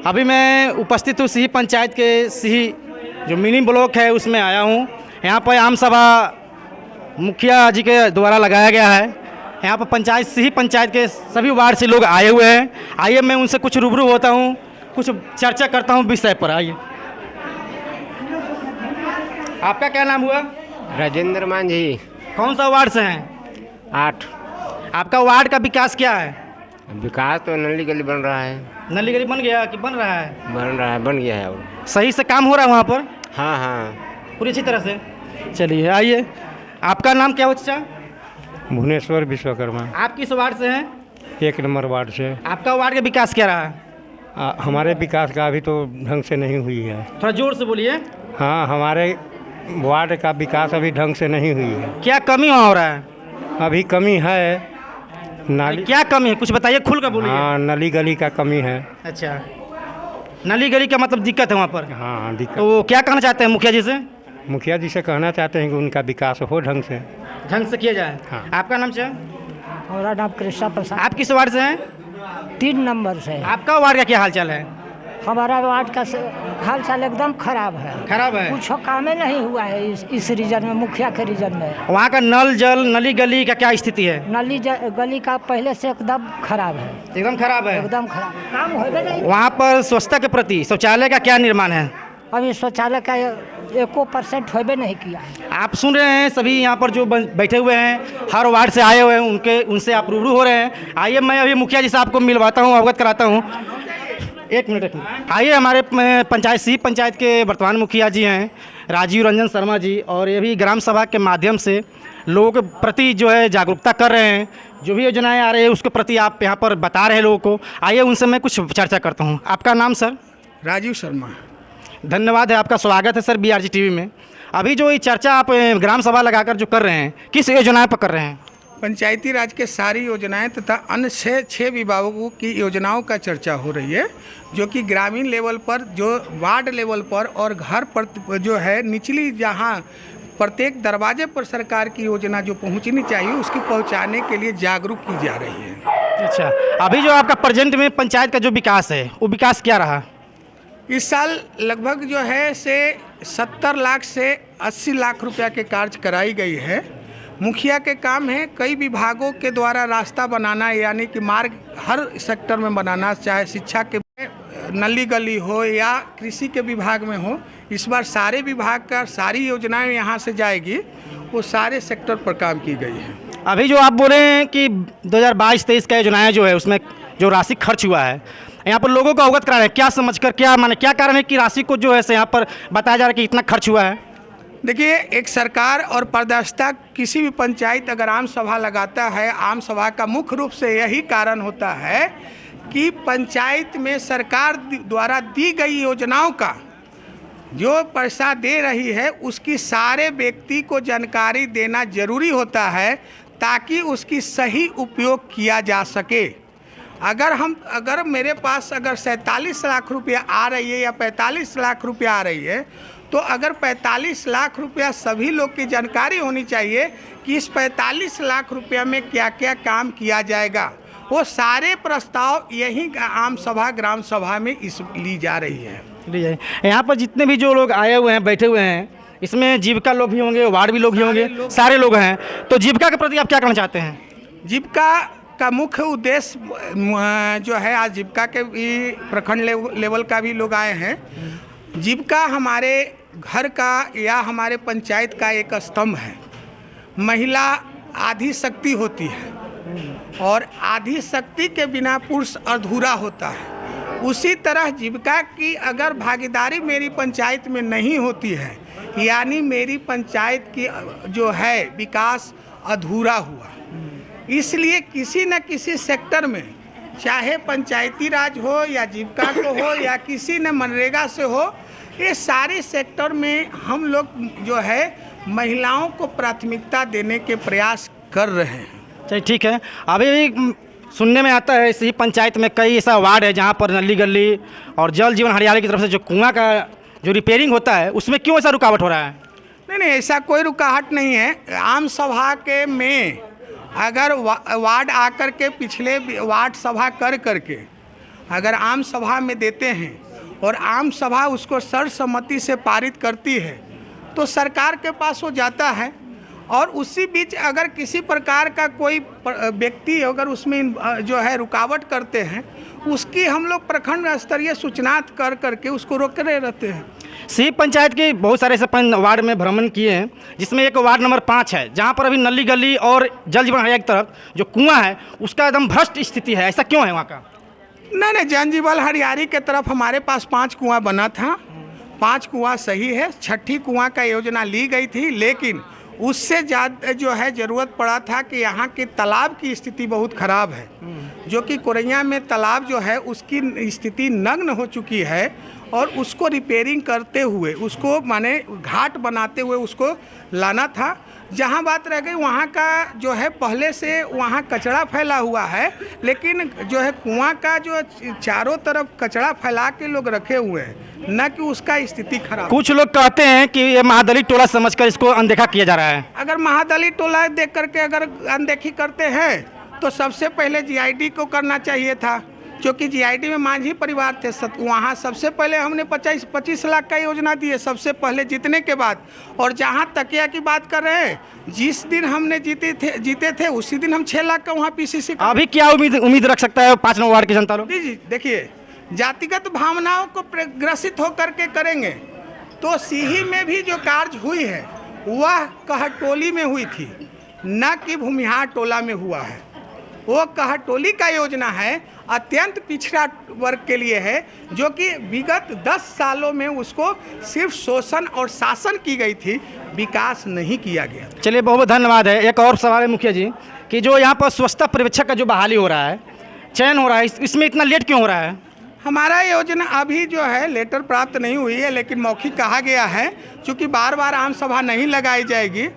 अभी मैं उपस्थित हूँ सिही पंचायत के सिही जो मिनी ब्लॉक है उसमें आया हूँ। यहाँ पर आम सभा मुखिया जी के द्वारा लगाया गया है। यहाँ पर पंचायत सिही पंचायत के सभी वार्ड से लोग आए हुए हैं। आइए मैं उनसे कुछ रूबरू होता हूँ, कुछ चर्चा करता हूँ विषय पर। आइए, आपका क्या नाम हुआ? राजेंद्र मांझी। कौन सा वार्ड से हैं? 8। आपका वार्ड का विकास क्या है? विकास तो नली गली बन रहा है। नली गली बन गया कि बन रहा है? बन गया है। और सही से काम हो रहा है वहाँ पर? हाँ हाँ, पूरी अच्छी तरह से। चलिए आइए, आपका नाम क्या हो चाचा? भुवनेश्वर विश्वकर्मा। आप किस वार्ड से हैं? 1 नंबर वार्ड से। आपका वार्ड का विकास क्या रहा? हमारे विकास का अभी तो ढंग से नहीं हुई है। थोड़ा जोर से बोलिए। हाँ, हमारे वार्ड का विकास अभी ढंग से नहीं हुई है। क्या कमी वहाँ हो रहा है? अभी कमी है नाली। क्या कमी है, कुछ बताइए, खुल कर बोलिए। हाँ, नली गली का कमी है। अच्छा, नली गली का मतलब दिक्कत है वहाँ पर? हाँ, दिक्कत। तो क्या कहना चाहते हैं मुखिया जी से? मुखिया जी से कहना चाहते हैं कि उनका विकास हो ढंग से किया जाए। हाँ। आपका नाम क्या? मेरा नाम कृष्णा प्रसाद। आप किस वार्ड से हैं? 3 नंबर से। आपका वार्ड का क्या हाल चाल है? हमारा वार्ड का हाल चाल एकदम खराब है। खराब है? कुछ काम ही नहीं हुआ है इस रीजन में, मुखिया के रीजन में। वहाँ का नल जल नली गली का क्या स्थिति है? नली गली का पहले से एकदम खराब है। एकदम खराब है? एकदम खराब, काम हो नहीं। वहाँ पर स्वच्छता के प्रति शौचालय का क्या निर्माण है? अभी शौचालय का 1% होबे नहीं किया। आप सुन रहे हैं, सभी यहाँ पर जो बैठे हुए हैं हर वार्ड से आए हुए हैं, उनसे आप रूबरू हो रहे हैं। आइए मैं अभी मुखिया जी से आपको मिलवाता हूँ, अवगत कराता हूँ। एक मिनट। आइए, हमारे पंचायत सिही पंचायत के वर्तमान मुखिया जी हैं राजीव रंजन शर्मा जी, और ये भी ग्राम सभा के माध्यम से लोगों के प्रति जो है जागरूकता कर रहे हैं। जो भी योजनाएं आ रही है उसके प्रति आप यहाँ पर बता रहे हैं लोगों को। आइए उनसे मैं कुछ चर्चा करता हूँ। आपका नाम सर? राजीव शर्मा। धन्यवाद है, आपका स्वागत है सर BRG TV में। अभी जो ये चर्चा आप ग्राम सभा लगाकर जो कर रहे हैं, किस योजनाएं पर कर रहे हैं? पंचायती राज के सारी योजनाएं तथा अन्य 6 विभागों की योजनाओं का चर्चा हो रही है, जो कि ग्रामीण लेवल पर, जो वार्ड लेवल पर और घर पर जो है निचली, जहां प्रत्येक दरवाजे पर सरकार की योजना जो पहुंचनी चाहिए उसकी पहुंचाने के लिए जागरूक की जा रही है। अच्छा, अभी जो आपका प्रेजेंट में पंचायत का जो विकास है वो विकास क्या रहा? इस साल लगभग जो है से 70 लाख से 80 लाख रुपया के कार्य कराई गई है। मुखिया के काम है कई विभागों के द्वारा रास्ता बनाना, यानी कि मार्ग हर सेक्टर में बनाना, चाहे शिक्षा के नली गली हो या कृषि के विभाग में हो। इस बार सारे विभाग का सारी योजनाएं यहाँ से जाएगी, वो सारे सेक्टर पर काम की गई है। अभी जो आप बोले हैं कि 2022-23 का योजनाएं जो है उसमें जो राशि खर्च हुआ है, यहाँ पर लोगों को अवगत करा रहे हैं, क्या समझकर, क्या माने, क्या कारण है कि राशि को जो है यहाँ पर बताया जा रहा है कि इतना खर्च हुआ है? देखिए, एक सरकार और पारदर्शिता, किसी भी पंचायत अगर आम सभा लगाता है, आम सभा का मुख्य रूप से यही कारण होता है कि पंचायत में सरकार द्वारा दी गई योजनाओं का जो पैसा दे रही है उसकी सारे व्यक्ति को जानकारी देना जरूरी होता है, ताकि उसकी सही उपयोग किया जा सके। अगर मेरे पास अगर 47 लाख रुपया आ रही है या 45 लाख रुपया आ रही है, तो अगर 45 लाख रुपया सभी लोग की जानकारी होनी चाहिए कि इस 45 लाख रुपया में क्या क्या काम किया जाएगा। वो सारे प्रस्ताव यही आम सभा ग्राम सभा में ली जा रही है। यहाँ पर जितने भी जो लोग आए हुए हैं, बैठे हुए हैं, इसमें जीविका लोग भी होंगे, वार्ड भी लोग भी होंगे, सारे लोग हैं। तो जीविका के प्रति आप क्या कहना चाहते हैं? जीविका का मुख्य उद्देश्य जो है, आज जीविका के भी प्रखंड लेवल का भी लोग आए हैं। जीविका हमारे घर का या हमारे पंचायत का एक स्तंभ है। महिला आधी शक्ति होती है और आधी शक्ति के बिना पुरुष अधूरा होता है। उसी तरह जीविका की अगर भागीदारी मेरी पंचायत में नहीं होती है, यानी मेरी पंचायत की जो है विकास अधूरा हुआ। इसलिए किसी न किसी सेक्टर में, चाहे पंचायती राज हो या जीविका को हो या किसी न मनरेगा से हो, ये सारे सेक्टर में हम लोग जो है महिलाओं को प्राथमिकता देने के प्रयास कर रहे हैं। चलिए ठीक है। अभी भी सुनने में आता है इसी पंचायत में कई ऐसा वार्ड है जहाँ पर नली गली और जल जीवन हरियाली की तरफ से जो कुआं का जो रिपेयरिंग होता है उसमें क्यों ऐसा रुकावट हो रहा है? नहीं, ऐसा कोई रुकावट नहीं है। आम सभा के में अगर वार्ड आकर के पिछले वार्ड सभा कर करके अगर आम सभा में देते हैं और आम सभा उसको सर्वसम्मति से पारित करती है तो सरकार के पास वो जाता है, और उसी बीच अगर किसी प्रकार का कोई व्यक्ति अगर उसमें जो है रुकावट करते हैं, उसकी हम लोग प्रखंड स्तरीय सूचना कर करके उसको रोक रहे रहते हैं। सी पंचायत के बहुत सारे सरपंच वार्ड में भ्रमण किए हैं, जिसमें एक वार्ड नंबर 5 है जहां पर अभी नली गली और जल जीवन हरियाली की तरफ जो कुआं है उसका एकदम भ्रष्ट स्थिति है। ऐसा क्यों है वहाँ का? नहीं, जल जीवन हरियाली के तरफ हमारे पास 5 कुआं बना था, 5 कुआं सही है। 6ठी कुआं का योजना ली गई थी, लेकिन उससे ज़्यादा जो है ज़रूरत पड़ा था कि यहाँ के तालाब की स्थिति बहुत ख़राब है, जो कि कोरैया में तालाब जो है उसकी स्थिति नग्न हो चुकी है, और उसको रिपेयरिंग करते हुए उसको माने घाट बनाते हुए उसको लाना था। जहाँ बात रह गई वहाँ का जो है पहले से वहाँ कचरा फैला हुआ है, लेकिन जो है कुआं का जो चारों तरफ कचरा फैला के लोग रखे हुए हैं, न कि उसका स्थिति खराब। कुछ लोग कहते हैं कि ये महादलित टोला समझकर इसको अनदेखा किया जा रहा है। अगर महादलित टोला देख करके अगर अनदेखी करते हैं तो सबसे पहले जीआईडी को करना चाहिए था, क्योंकि जीआईडी में मांझी परिवार थे। वहाँ सबसे पहले हमने 25 लाख का योजना दिए सबसे पहले जीतने के बाद। और जहाँ तकिया की बात कर रहे हैं, जिस दिन हमने जीते थे उसी दिन हम 6 लाख का वहाँ पीसीसी। अभी क्या उम्मीद रख सकता है 5 नंबर वार्ड के जनता लोग? जी देखिए, जातिगत भावनाओं को ग्रसित होकर के करेंगे तो सीही में भी जो कार्य हुई है वह कहटोली में हुई थी, न कि भूमिहार टोला में हुआ है। वो कहटोली का योजना है, अत्यंत पिछड़ा वर्ग के लिए है, जो कि विगत 10 सालों में उसको सिर्फ शोषण और शासन की गई थी, विकास नहीं किया गया। चलिए, बहुत बहुत धन्यवाद है। एक और सवाल है मुखिया जी कि जो यहाँ पर स्वच्छता पर्यवेक्षक का जो बहाली हो रहा है, चयन हो रहा है, इसमें इतना लेट क्यों हो रहा है? हमारा योजना अभी जो है लेटर प्राप्त नहीं हुई है, लेकिन मौखिक कहा गया है, क्योंकि बार बार आम सभा नहीं लगाई जाएगी,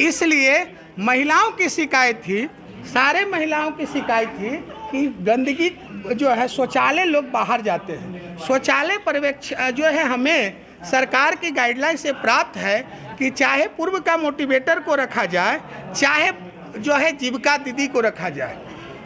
इसलिए महिलाओं की शिकायत थी, सारे महिलाओं की शिकायत थी कि गंदगी जो है, शौचालय लोग बाहर जाते हैं। शौचालय पर्यवेक्षक जो है हमें सरकार की गाइडलाइन से प्राप्त है कि चाहे पूर्व का मोटिवेटर को रखा जाए, चाहे जो है जीविका दीदी को रखा जाए।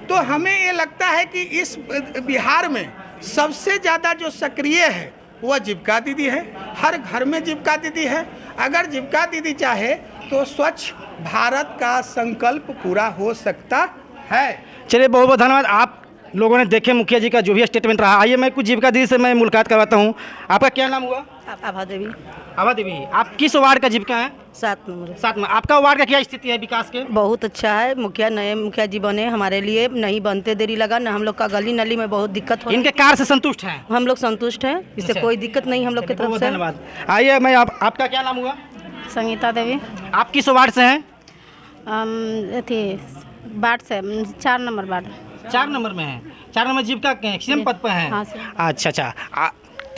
तो हमें ये लगता है कि इस बिहार में सबसे ज़्यादा जो सक्रिय है वह जीविका दीदी है। हर घर में जीविका दीदी है। अगर जीविका दीदी चाहे तो स्वच्छ भारत का संकल्प पूरा हो सकता है। चलिए, बहुत बहुत धन्यवाद। आप लोगों ने देखे मुखिया जी का जो भी स्टेटमेंट रहा। आइए मैं कुछ जीविका दीदी से मैं मुलाकात करवाता हूँ। आपका क्या नाम हुआ? आभा देवी। आभा देवी, आप किस वार्ड का जीविका है? 7 नंबर। 7 में। आपका वार्ड का क्या स्थिति है विकास के? बहुत अच्छा है। मुखिया नए मुखिया जी बने, हमारे लिए नहीं बनते देरी लगा ना। हम लोग का गली नली में बहुत दिक्कत हो। इनके कार्य से संतुष्ट हैं? हम लोग संतुष्ट हैं, इससे अच्छा। कोई दिक्कत नहीं हम लोग की तरफ से। धन्यवाद। आइए मैं आपका क्या नाम हुआ? संगीता देवी। आप किस वार्ड से हैं? वार्ड से 4 नंबर वार्ड। 4 नंबर में है। 4 नंबर जीविका के सीएम पद पर हैं? हाँ सर। अच्छा,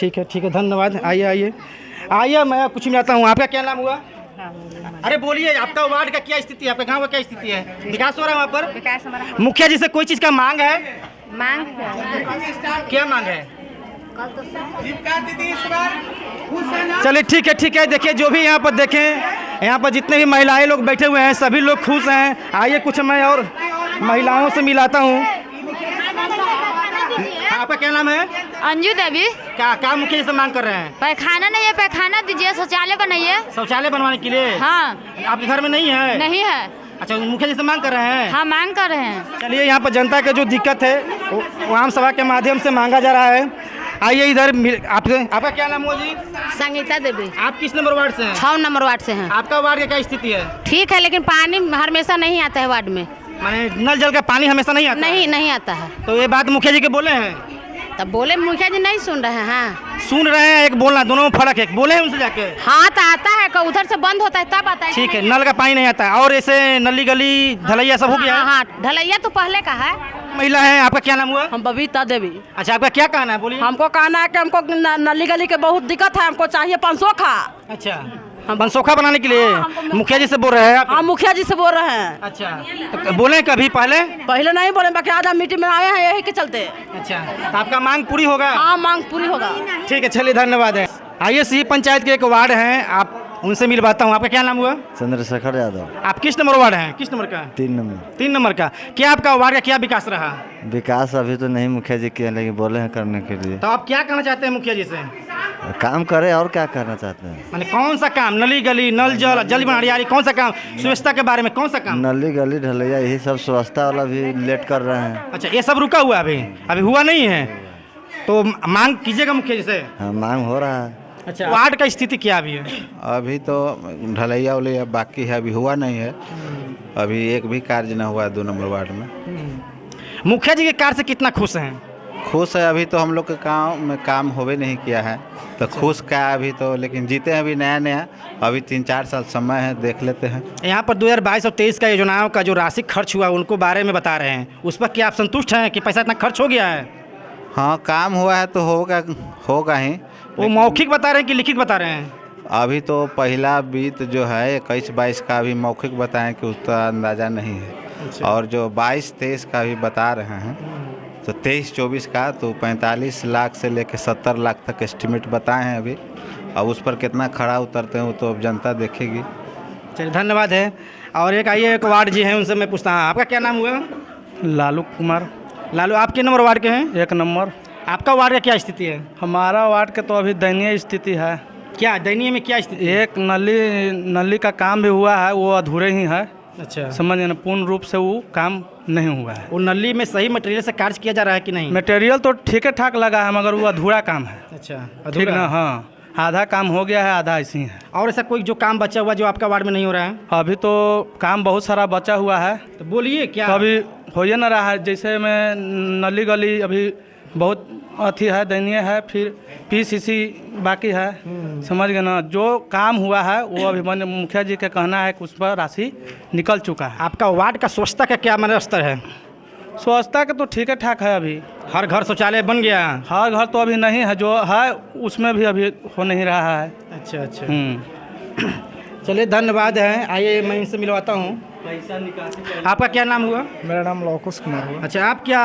ठीक है, धन्यवाद। आइए मैं कुछ मिलाता हूँ। आपका क्या नाम हुआ? अरे बोलिए, आपका वार्ड का क्या स्थिति है? आपका गांव का क्या स्थिति है? विकास हो रहा है वहाँ पर? विकास हमारा। मुखिया जी से कोई चीज़ का मांग है? मांग क्या मांग है? जीविका दीदी इस बार खुश है ना? चलिए, ठीक है। देखिए, जो भी यहाँ पर देखें, यहाँ पर जितने भी महिलाएं लोग बैठे हुए हैं सभी लोग खुश हैं। आइए कुछ मैं और महिलाओं से मिलाता हूँ। आपका क्या नाम है? अंजू देवी। क्या मुखिया जी से मांग कर रहे हैं? पैखाना नहीं है, पैखाना दीजिए, शौचालय बनाइए। शौचालय बनवाने के लिए? हाँ। आपके घर में नहीं है? नहीं है। अच्छा, मुखिया जी से मांग कर रहे हैं? हाँ, मांग कर रहे हैं। चलिए, यहाँ पर जनता का जो दिक्कत है वो आम सभा के माध्यम से मांगा जा रहा है। आइए इधर आपसे। आपका क्या नाम हुआ जी? संगीता देवी। आप किस नंबर वार्ड से हैं? 6 नंबर वार्ड से हैं। आपका वार्ड का क्या स्थिति है? ठीक है, लेकिन पानी हमेशा नहीं आता है वार्ड में। माने नल जल का पानी हमेशा नहीं आता? नहीं आता है। तो ये बात मुखिया जी के बोले हैं? तब बोले मुखिया जी नहीं सुन रहे हैं। सुन रहे हैं, एक बोलना, दोनों में फर्क है। बोले हैं उनसे जाके? हाँ, तो आता है, उधर से बंद होता है तब आता है। ठीक है, नल का पानी नहीं आता है। और ऐसे नली गली ढलैया सब हो गया? हाँ, ढलैया तो पहले का है। महिला है। आपका क्या नाम हुआ? हम बबीता देवी। अच्छा, आपका क्या कहना है? बोलिए। हमको कहना है कि हमको नली गली के बहुत दिक्कत है, हमको चाहिए 500 खा। अच्छा, बनसोखा बनाने के लिए मुखिया जी से बोल रहे हैं आप? हाँ, मुखिया जी से बोल रहे हैं। अच्छा, तो बोले कभी पहले? पहले नहीं बोले, बाकी आज हम मीटिंग में आए हैं यही के चलते। अच्छा, तो आपका मांग पूरी होगा? हाँ, मांग पूरी होगा। ठीक है, चलिए, धन्यवाद है। आइए, सी पंचायत के एक वार्ड हैं, आप उनसे मिलवाता हूँ। आपका क्या नाम हुआ? चंद्रशेखर यादव। आप किस नंबर वार्ड हैं? किस नंबर का? 3 नंबर। 3 नंबर का। क्या आपका वार्ड का क्या विकास रहा? विकास अभी तो नहीं मुखिया जी किए, लेकिन बोले हैं करने के लिए। तो आप क्या करना चाहते हैं मुखिया जी से? काम करे और क्या करना चाहते हैं? माने कौन सा काम? नली गली, नल जल, जल हरियाली, कौन सा काम? स्वच्छता के बारे में कौन सा काम? नली गली ढलैया यही सब व्यवस्था वाला भी लेट कर रहे हैं। अच्छा, ये सब रुका हुआ है अभी हुआ नहीं है, तो मांग कीजिएगा मुखिया जी से। हाँ, मांग हो रहा है। अच्छा, वार्ड का स्थिति क्या अभी है? अभी तो ढलैया उलैया बाकी है, अभी हुआ नहीं है। अभी एक भी कार्य न हुआ है 2 नंबर वार्ड में। मुखिया जी के कार्य से कितना खुश हैं? खुश है, अभी तो हम लोग के गाँव में काम होवे नहीं किया है, तो खुश क्या अभी तो, लेकिन जीते हैं अभी नया, अभी 3-4 साल समय है, देख लेते हैं। यहाँ पर 2022 और 23 का योजनाओं का जो राशि खर्च हुआ उनको बारे में बता रहे हैं, उस पर क्या आप संतुष्ट हैं कि पैसा इतना खर्च हो गया है? हाँ, काम हुआ है तो होगा ही। वो मौखिक बता रहे हैं कि लिखित बता रहे हैं? अभी तो पहला वित्त जो है 21-22 का अभी मौखिक बताएं कि उसका अंदाज़ा नहीं है। अच्छा। और जो 22-23 का भी बता रहे हैं, तो 23-24 का तो 45 लाख से लेकर 70 लाख तक एस्टिमेट बताए हैं अभी। अब उस पर कितना खड़ा उतरते हैं वो तो अब जनता देखेगी। चलिए, धन्यवाद है। और एक आइए, एक वार्ड जी हैं, उनसे मैं पूछता हूँ। आपका क्या नाम हुआ? लालू कुमार। लालू, आप किस नंबर वार्ड के हैं? 1 नंबर। आपका वार्ड का क्या स्थिति है? हमारा वार्ड के तो अभी दयनीय स्थिति है। क्या दयनीय में क्या स्थिति? एक नली का काम भी हुआ है, वो अधूरे ही है। अच्छा, समझ ना, पूर्ण रूप से वो काम नहीं हुआ है। वो नली में सही मटेरियल से कार्य किया जा रहा है कि नहीं? मटेरियल तो ठीक ठाक लगा है, मगर वो अधूरा काम है। अच्छा, ठीक अधूरा। ना? हाँ, आधा काम हो गया है, आधा ऐसे ही है। और ऐसा कोई जो काम बचा हुआ जो आपका वार्ड में नहीं हो रहा है? अभी तो काम बहुत सारा बचा हुआ है, तो बोलिए क्या। तो अभी हो ही ना रहा है। जैसे में नली गली अभी बहुत अथी है, दयनीय है, फिर PCC बाकी है। समझ गए ना? जो काम हुआ है वो अभी मुखिया जी का कहना है कि उस पर राशि निकल चुका है। आपका वार्ड का स्वच्छता का क्या माने स्तर है? स्वच्छता का तो ठीक ठाक है अभी। हर घर शौचालय बन गया? हर घर तो अभी नहीं है, जो है उसमें भी अभी हो नहीं रहा है। अच्छा अच्छा। चलिए, धन्यवाद है। आइए, मैं इनसे मिलवाता हूँ। आपका क्या नाम हुआ? मेरा नाम लौकुश कुमार हुआ। अच्छा, आप क्या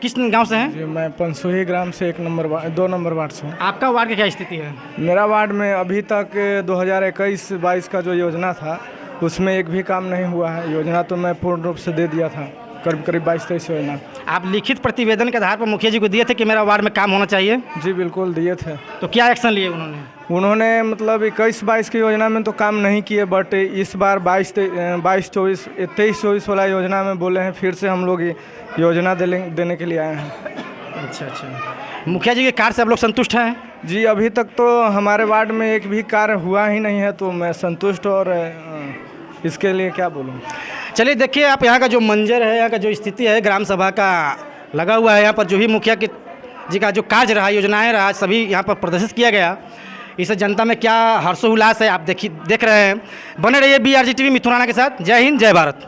किस गांव से हैं? जी, मैं पंसुही ग्राम से 2 नंबर वार्ड से हूँ। आपका वार्ड की क्या स्थिति है? मेरा वार्ड में अभी तक 2021-22 का जो योजना था उसमें एक भी काम नहीं हुआ है। योजना तो मैं पूर्ण रूप से दे दिया था, करीब 22-23 योजना। आप लिखित प्रतिवेदन के आधार पर मुखिया जी को दिए थे कि मेरा वार्ड में काम होना चाहिए? जी बिल्कुल दिए थे। तो क्या एक्शन लिए उन्होंने मतलब 21-22 की योजना में तो काम नहीं किए, बट इस बार 23-24 वाला योजना में बोले हैं फिर से हम लोग योजना देने के लिए आए हैं। अच्छा अच्छा। मुखिया जी के कार्य से आप लोग संतुष्ट हैं? जी, अभी तक तो हमारे वार्ड में एक भी कार्य हुआ ही नहीं है, तो मैं संतुष्ट और इसके लिए क्या बोलूँ। चलिए, देखिए आप यहाँ का जो मंजर है, यहाँ का जो स्थिति है ग्राम सभा का लगा हुआ है। यहाँ पर जो भी मुखिया जी का जो कार्य रहा, योजनाएं रहा, सभी यहाँ पर प्रदर्शित किया गया। इससे जनता में क्या हर्षोल्लास है आप देख रहे हैं। बने रहिए BRG TV मिथुन राणा के साथ। जय हिंद, जय भारत।